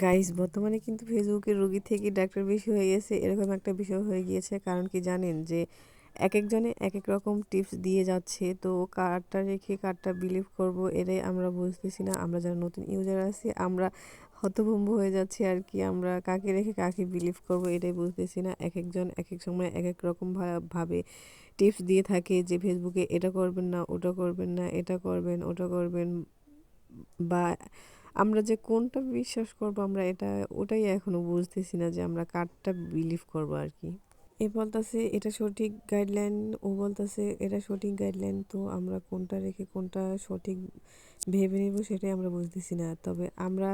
Guys বর্তমানে কিন্তু ফেসবুকের রোগী থেকে ডাক্তার বেশি হয়ে গেছে, এরকম একটা বিষয় হয়ে গিয়েছে। কারণ কি জানেন যে এক একজনে এক এক রকম টিপস দিয়ে যাচ্ছে, তো কারটা রেখে কারটা বিলিভ করব এটাই আমরা বুঝতেছি না। আমরা যারা নতুন ইউজার আছি আমরা হতভম্ব হয়ে যাচ্ছি আর কি। আমরা কাকে রেখে কাকে বিলিভ করব এটাই বুঝতেছি না। এক একজন এক এক সময় এক এক রকম ভাবে টিপস দিয়ে থাকে যে ফেসবুকে এটা করবেন না, ওটা করবেন না, এটা করবেন, ওটা করবেন, বা আমরা যে কোনটা বিশ্বাস করব আমরা ওটাই এখনো বুঝতেছি না যে আমরা কারটা বিলিভ করব আর কি। এ বলতেছে এটা সঠিক গাইডলাইন, ও বলতেছে এটা সঠিক গাইডলাইন, তো আমরা কোনটা রেখে কোনটা সঠিক ভেবে নেব সেটাই আমরা বুঝতেছি না। তবে আমরা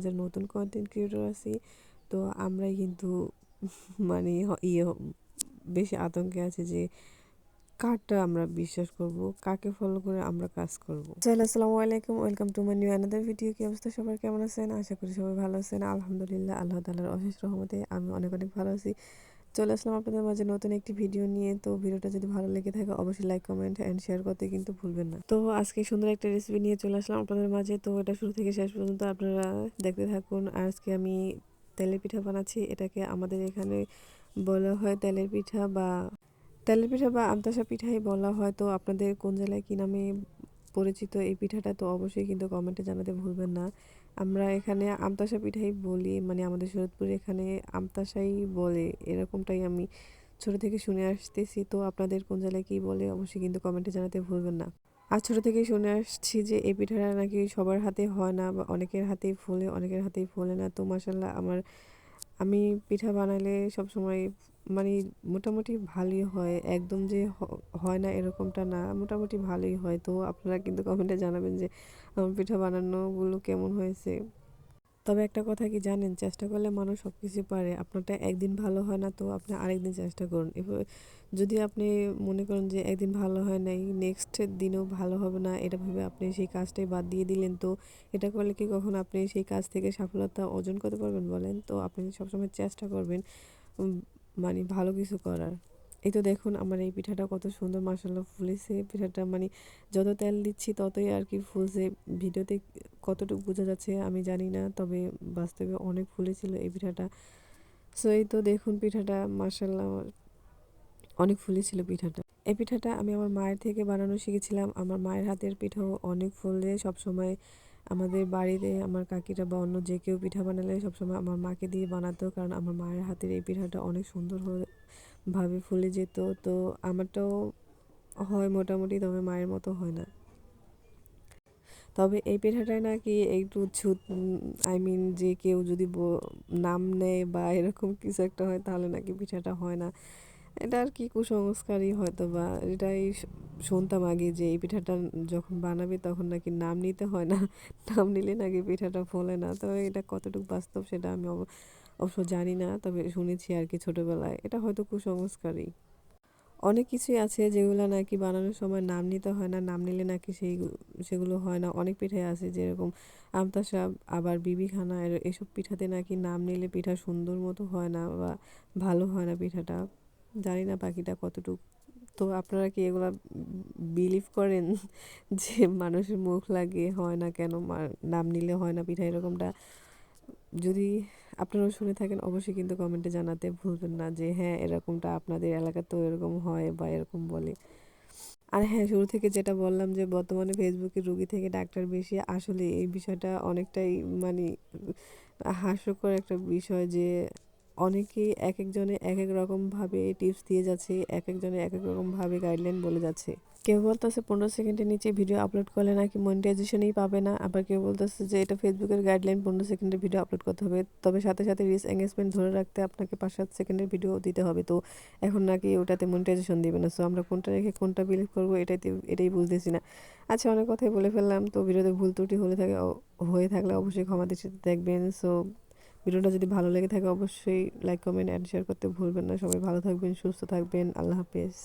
যারা নতুন কন্টেন্ট ক্রিয়েটর আছি, তো আমরাই কিন্তু মানে বেশি আতঙ্কে আছে যে কারটা আমরা বিশ্বাস করব, কাকে ফলো করে আমরা কাজ করব। চলো, আসসালামু আলাইকুম, welcome to my new another video. কি অবস্থা সবার, কেমন আছেন? আশা করি সবাই ভালো আছেন। আলহামদুলিল্লাহ, আল্লাহ তাআলার অশেষ রহমতে আমি অনেক অনেক ভালো আছি। চলে আসলাম আপনাদের মাঝে নতুন একটি ভিডিও নিয়ে। তো ভিডিওটা যদি ভালো লেগে থাকে অবশ্যই লাইক, কমেন্ট অ্যান্ড শেয়ার করতে কিন্তু ভুলবেন না। তো আজকে সুন্দর একটা রেসিপি নিয়ে চলে আসলাম আপনাদের মাঝে। তো এটা শুরু থেকে শেষ পর্যন্ত আপনারা দেখতে থাকুন। আজকে আমি তেলের পিঠা বানাচ্ছি। এটাকে আমাদের এখানে বলা হয় তেলের পিঠা বা আমতাসা পিঠাই বলা হয়। তো আপনাদের কোন জেলায় কী নামে পরিচিত এই পিঠাটা, তো অবশ্যই কিন্তু কমেন্টে জানাতে ভুলবেন না। আমরা এখানে আমতাসা পিঠাই বলি, মানে আমাদের শরৎপুরে এখানে আমতাসাই বলে, এরকমটাই আমি ছোট থেকে শুনে আসতেছি। তো আপনাদের কোন জেলায় কী বলে অবশ্যই কিন্তু কমেন্টে জানাতে ভুলবেন না। আর ছোট থেকেই শুনে আসছি যে এই পিঠাটা নাকি সবার হাতে হয় না, বা অনেকের হাতেই ফোলে, অনেকের হাতেই ফোলে না। তো মাশাল্লাহ আমি পিঠা বানালে সবসময় মানে মোটামুটি ভালোই হয়, একদম যে হয় না এরকমটা না, মোটামুটি ভালোই হয়। তো আপনারা কিন্তু কমেন্টে জানাবেন যে আমার পিঠা বানানোগুলো কেমন হয়েছে। তবে একটা কথা কি জানেন, চেষ্টা করলে মানুষ সব কিছু পারে। আপনারটা একদিন ভালো হয় না, তো আপনি আরেকদিন চেষ্টা করুন। এভাবে যদি আপনি মনে করেন যে একদিন ভালো হয় নাই, নেক্সট দিনও ভালো হবে না, এটা ভেবে আপনি সেই কাজটাই বাদ দিয়ে দিলেন, তো এটা করলে কি কখনো আপনি সেই কাজ থেকে সফলতা অর্জন করতে পারবেন বলেন? তো আপনি সবসময় চেষ্টা করবেন উম, মানে ভালো কিছু করার। এই তো দেখুন আমার এই পিঠাটা কত সুন্দর মাশাআল্লাহ ফুলেছে। পিঠাটা মানে যত তেল দিচ্ছি ততই আর কি ফুলছে। ভিডিওতে কতটুকু বোঝা যাচ্ছে আমি জানি না, তবে বাস্তবে অনেক ফুলেছিল এই পিঠাটা। সো এই তো দেখুন পিঠাটা মাশাআল্লাহ অনেক ফুলেছিল পিঠাটা। এই পিঠাটা আমি আমার মায়ের থেকে বানানো শিখেছিলাম। আমার মায়ের হাতের পিঠাও অনেক ফুলে সবসময়। আমাদের বাড়িতে আমার কাকিরা বা অন্য যে কেউ পিঠা বানালে সবসময় আমার মাকে দিয়ে বানাতো, কারণ আমার মায়ের হাতের এই পিঠাটা অনেক সুন্দর ভাবে ফুলে যেত। তো আমারটাও হয় মোটামুটি, তবে মায়ের মতো হয় না। তবে এই পিঠাটায় নাকি একটু ছুত, আই মিন যে কেউ যদি নাম নেয় বা এরকম কিছু একটা হয় তাহলে নাকি পিঠাটা হয় না। এটা আর কি কুসংস্কারই হয়তো, বা এটাই শুনতাম আগে যে এই পিঠাটা যখন বানাবে তখন নাকি নাম নিতে হয় না, নাম নিলে নাকি পিঠাটা ফোলে না। তবে এটা কতটুকু বাস্তব সেটা আমি অবশ্য জানি না, তবে শুনেছি আর কি ছোটবেলায়। এটা হয়তো কুসংস্কারই। অনেক কিছুই আছে যেগুলো নাকি বানানোর সময় নাম নিতে হয় না, নাম নিলে নাকি সেগুলো হয় না। অনেক পিঠাই আছে যেরকম আমতাসা, আবার বিবিখানা, এসব পিঠাতে নাকি নাম নিলে পিঠা সুন্দর মতো হয় না বা ভালো হয় না পিঠাটা। জানি না বাকিটা কতটুকু। তো আপনারা কি এগুলা বিলিভ করেন যে মানুষের মুখ লাগে হয় না কেন, নাম নিলে হয় না পিঠা, এরকমটা যদি আপনারাও শুনে থাকেন অবশ্যই কিন্তু কমেন্টে জানাতে ভুলবেন না যে হ্যাঁ এরকমটা আপনাদের এলাকাতেও এরকম হয় বা এরকম বলে। আর হ্যাঁ, শুরু থেকে যেটা বললাম যে বর্তমানে ফেসবুকের রোগী থেকে ডাক্তার বেশি, আসলে এই বিষয়টা অনেকটাই মানে হাস্যকর একটা বিষয় যে অনেকেই এক একজনে এক এক রকমভাবে টিপস দিয়ে যাচ্ছে, এক একজনে এক এক রকমভাবে গাইডলাইন বলে যাচ্ছে। কেউ বলতেছে 15 সেকেন্ডের নিচে ভিডিও আপলোড করলে নাকি মনিটাইজেশনই পাবে না, আবার কেউ বলতেছে যে এটা ফেসবুকের গাইডলাইন 15 সেকেন্ডের ভিডিও আপলোড করতে হবে, তবে সাথে সাথে রিচ এঙ্গেজমেন্ট ধরে রাখতে আপনাকে 5-7 সেকেন্ডের ভিডিও দিতে হবে। তো এখন নাকি ওটাতে মনিটাইজেশন দিবে না। সো আমরা কোনটা রেখে কোনটা বিলিভ করবো এটাই বুঝতেছি না। আচ্ছা, অনেক কথাই বলে ফেললাম। তো ভিডিওতে ভুল ত্রুটি হয়ে থাকলে অবশ্যই ক্ষমা দৃষ্টিতে দেখবেন। সো ভিডিওটা যদি ভালো লেগে থাকে অবশ্যই লাইক, কমেন্ট অ্যান্ড শেয়ার করতে ভুলবেন না। সবাই ভালো থাকবেন, সুস্থ থাকবেন। আল্লাহ হাফেজ।